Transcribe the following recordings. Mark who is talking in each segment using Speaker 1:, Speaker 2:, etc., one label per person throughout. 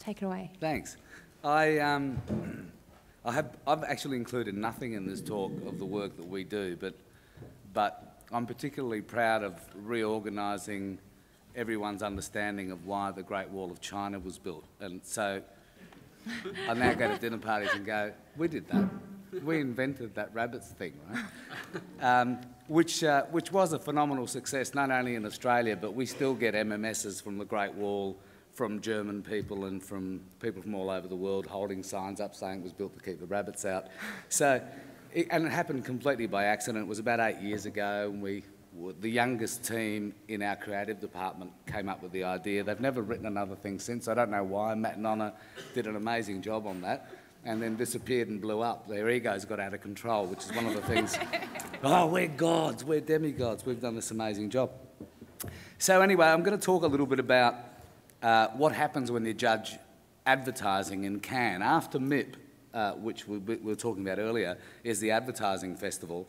Speaker 1: Take it away.
Speaker 2: Thanks. I've actually included nothing in this talk of the work that we do, but I'm particularly proud of reorganising everyone's understanding of why the Great Wall of China was built. And so I now go to dinner parties and go, we did that. We invented that rabbits thing, right? Which was a phenomenal success, not only in Australia, but we still get MMSs from the Great Wall, from German people and from people from all over the world holding signs up saying it was built to keep the rabbits out. So, and it happened completely by accident. It was about 8 years ago, and the youngest team in our creative department came up with the idea. They've never written another thing since. I don't know why. Matt and Anna did an amazing job on that and then disappeared and blew up. Their egos got out of control, which is one of the things. Oh, we're gods, we're demigods. We've done this amazing job. So anyway, I'm going to talk a little bit about what happens when you judge advertising in Cannes. After MIP, which we were talking about earlier, is the advertising festival.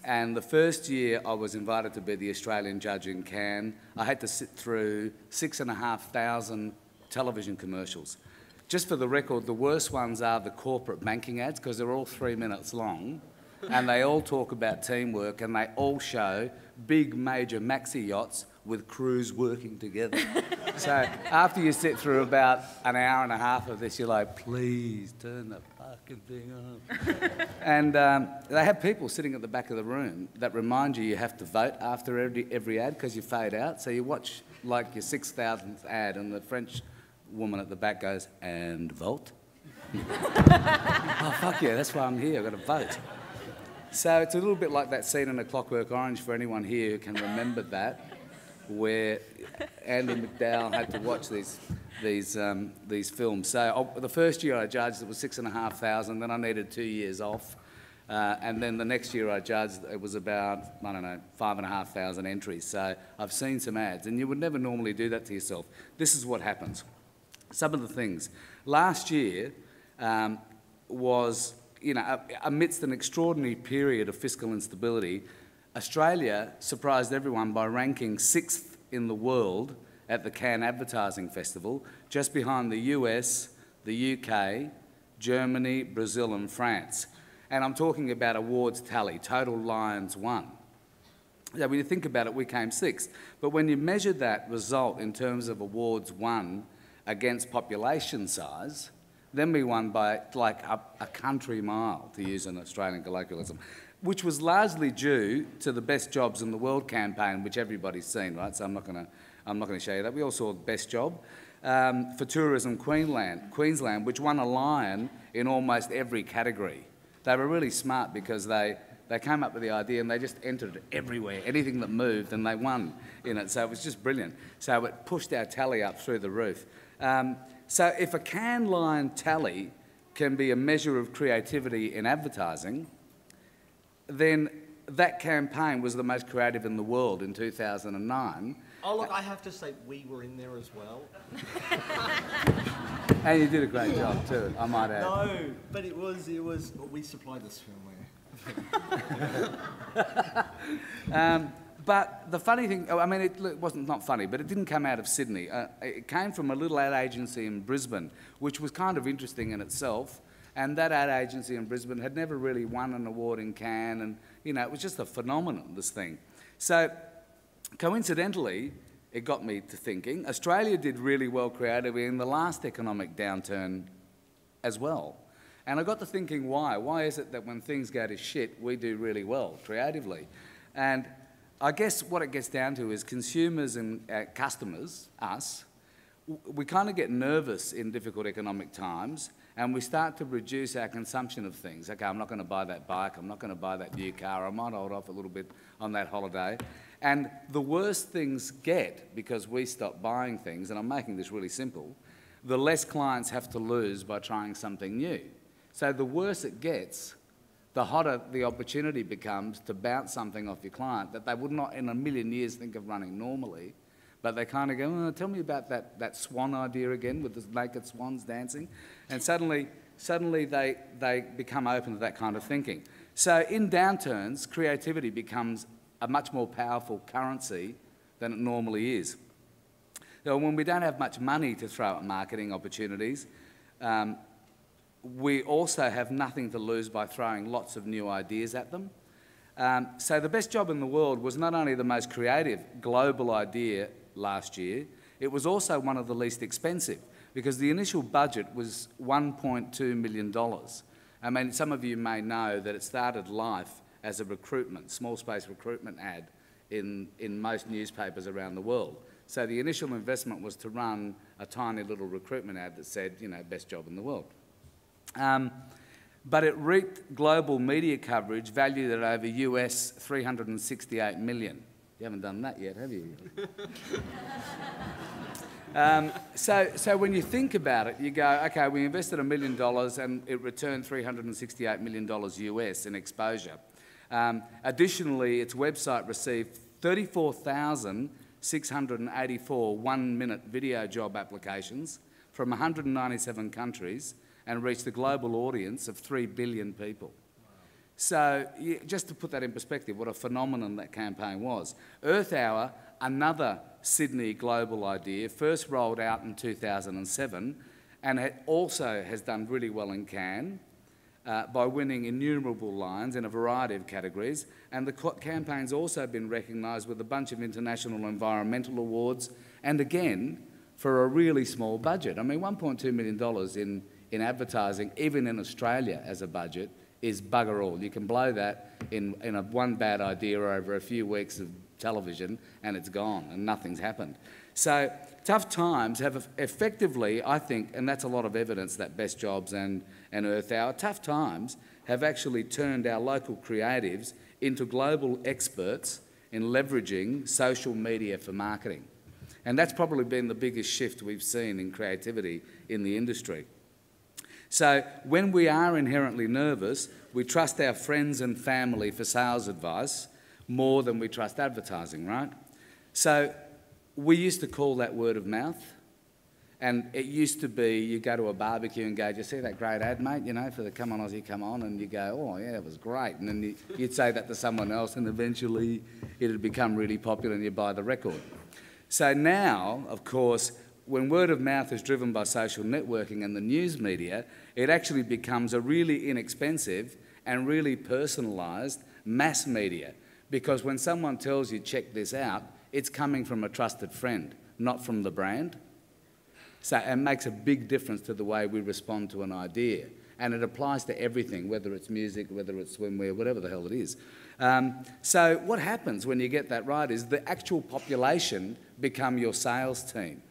Speaker 2: And the first year I was invited to be the Australian judge in Cannes, I had to sit through 6,500 television commercials. Just for the record, the worst ones are the corporate banking ads, because they're all 3 minutes long, and they all talk about teamwork, and they all show big major maxi yachts with crews working together. So after you sit through about an hour and a half of this, you're like, please turn the fucking thing on. And they have people sitting at the back of the room that remind you have to vote after every ad because you fade out. So you watch like your 6,000th ad and the French woman at the back goes, and vote? Oh, fuck yeah, that's why I'm here, I've got to vote. So it's a little bit like that scene in A Clockwork Orange for anyone here who can remember that, where Andy McDowell had to watch these films. So the first year I judged, it was 6,500, then I needed 2 years off. And then the next year I judged, it was about, I don't know, 5,500 entries. So I've seen some ads, and you would never normally do that to yourself. This is what happens. Some of the things. Last year was, amidst an extraordinary period of fiscal instability, Australia surprised everyone by ranking 6th in the world at the Cannes Advertising Festival, just behind the US, the UK, Germany, Brazil and France. And I'm talking about awards tally, total Lions won. So when you think about it, we came 6th. But when you measure that result in terms of awards won against population size, then we won by like a country mile, to use an Australian colloquialism, which was largely due to the Best Jobs in the World campaign, which everybody's seen, right? So I'm not going to show you that. We all saw the Best Job for Tourism Queensland, which won a Lion in almost every category. They were really smart because they came up with the idea and they just entered it everywhere, anything that moved, and they won in it. So it was just brilliant. So it pushed our tally up through the roof. So if a Cannes Lion tally can be a measure of creativity in advertising, then that campaign was the most creative in the world in 2009.
Speaker 3: Oh, look, I have to say, we were in there as well.
Speaker 2: And you did a great job too, I might add.
Speaker 3: No, but it was, we supplied this filmware.
Speaker 2: But the funny thing, I mean, it wasn't not funny, but it didn't come out of Sydney. It came from a little ad agency in Brisbane, which was kind of interesting in itself. And that ad agency in Brisbane had never really won an award in Cannes, and it was just a phenomenon, this thing. So, coincidentally, it got me to thinking, Australia did really well creatively in the last economic downturn as well. And I got to thinking, why? Why is it that when things go to shit, we do really well creatively? And I guess what it gets down to is consumers and customers, us, we kind of get nervous in difficult economic times, and we start to reduce our consumption of things. Okay, I'm not going to buy that bike, I'm not going to buy that new car, I might hold off a little bit on that holiday. And the worse things get, because we stop buying things, and I'm making this really simple, the less clients have to lose by trying something new. So the worse it gets, the hotter the opportunity becomes to bounce something off your client that they would not in a million years think of running normally. But they kind of go, oh, tell me about that swan idea again with the naked swans dancing. And suddenly they become open to that kind of thinking. So in downturns, creativity becomes a much more powerful currency than it normally is. So when we don't have much money to throw at marketing opportunities, we also have nothing to lose by throwing lots of new ideas at them. So the best job in the world was not only the most creative global idea last year, it was also one of the least expensive, because the initial budget was $1.2 million. I mean, some of you may know that it started life as a recruitment, small space recruitment ad in most newspapers around the world. So the initial investment was to run a tiny little recruitment ad that said, you know, best job in the world. But it reaped global media coverage valued at over US $368 million. You haven't done that yet, have you? So when you think about it, you go, okay, we invested $1 million and it returned $368 million US in exposure. Additionally, its website received 34,684 one-minute video job applications from 197 countries and reached a global audience of 3 billion people. So just to put that in perspective, what a phenomenon that campaign was. Earth Hour, another Sydney global idea, first rolled out in 2007 and it also has done really well in Cannes by winning innumerable lines in a variety of categories, and the campaign's also been recognised with a bunch of international environmental awards, and again, for a really small budget. I mean, $1.2 million in advertising, even in Australia as a budget, is bugger all. You can blow that in one bad idea over a few weeks of television and it's gone and nothing's happened. So tough times have effectively, I think, and that's a lot of evidence that Best Jobs and Earth Hour, tough times have actually turned our local creatives into global experts in leveraging social media for marketing. And that's probably been the biggest shift we've seen in creativity in the industry. So when we are inherently nervous, we trust our friends and family for sales advice more than we trust advertising, right? So we used to call that word of mouth. And it used to be, you go to a barbecue and go, "Do you see that great ad, mate, you know, for the Come On Aussie, Come On?" And you go, "Oh, yeah, it was great." And then you'd say that to someone else and eventually it'd become really popular and you'd buy the record. So now, of course, when word of mouth is driven by social networking and the news media, it actually becomes a really inexpensive and really personalised mass media. Because when someone tells you, "Check this out," it's coming from a trusted friend, not from the brand. So it makes a big difference to the way we respond to an idea. And it applies to everything, whether it's music, whether it's swimwear, whatever the hell it is. So what happens when you get that right is the actual population become your sales team,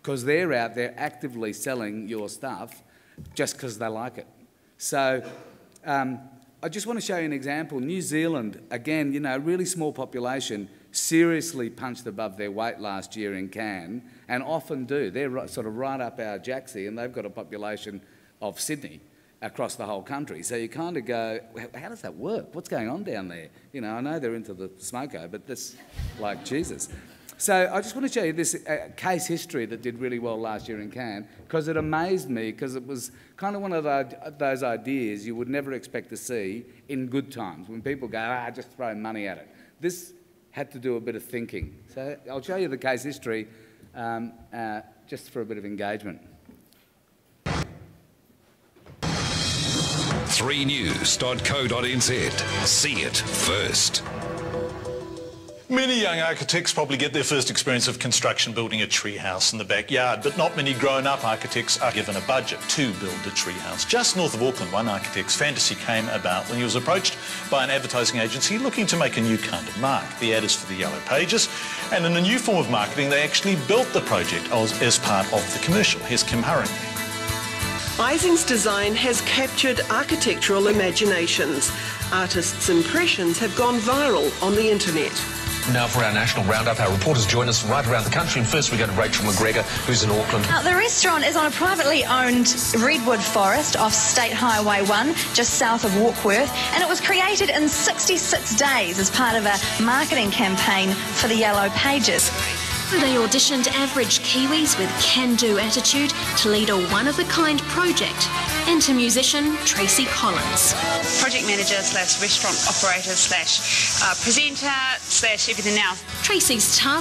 Speaker 2: because they're out there actively selling your stuff just because they like it. So I just want to show you an example. New Zealand, again, you know, really small population, seriously punched above their weight last year in Cannes, and often do. They're sort of right up our jacksie, and they've got a population of Sydney across the whole country. So you kind of go, how does that work? What's going on down there? You know, I know they're into the smoko, but that's like Jesus. So I just want to show you this case history that did really well last year in Cannes, because it amazed me, because it was kind of one of those ideas you would never expect to see in good times, when people go, just throw money at it. This had to do a bit of thinking. So I'll show you the case history just for a bit of engagement.
Speaker 1: 3news.co.nz. See it first.
Speaker 4: Many young architects probably get their first experience of construction building a treehouse in the backyard, but not many grown-up architects are given a budget to build a treehouse. Just north of Auckland, one architect's fantasy came about when he was approached by an advertising agency looking to make a new kind of mark. The ad is for the Yellow Pages, and in a new form of marketing, they actually built the project as part of the commercial. Here's Kim Hurring.
Speaker 5: Ising's design has captured architectural imaginations. Artists' impressions have gone viral on the internet.
Speaker 6: Now for our national roundup, our reporters join us right around the country, and first we go to Rachel McGregor, who's in Auckland.
Speaker 7: Now, the restaurant is on a privately owned redwood forest off State Highway 1, just south of Warkworth, and it was created in 66 days as part of a marketing campaign for the Yellow Pages.
Speaker 8: They auditioned average Kiwis with can-do attitude to lead a one-of-a-kind project. Enter musician Tracy Collins.
Speaker 9: Project manager / restaurant operator / presenter / everything else.
Speaker 8: Tracy's task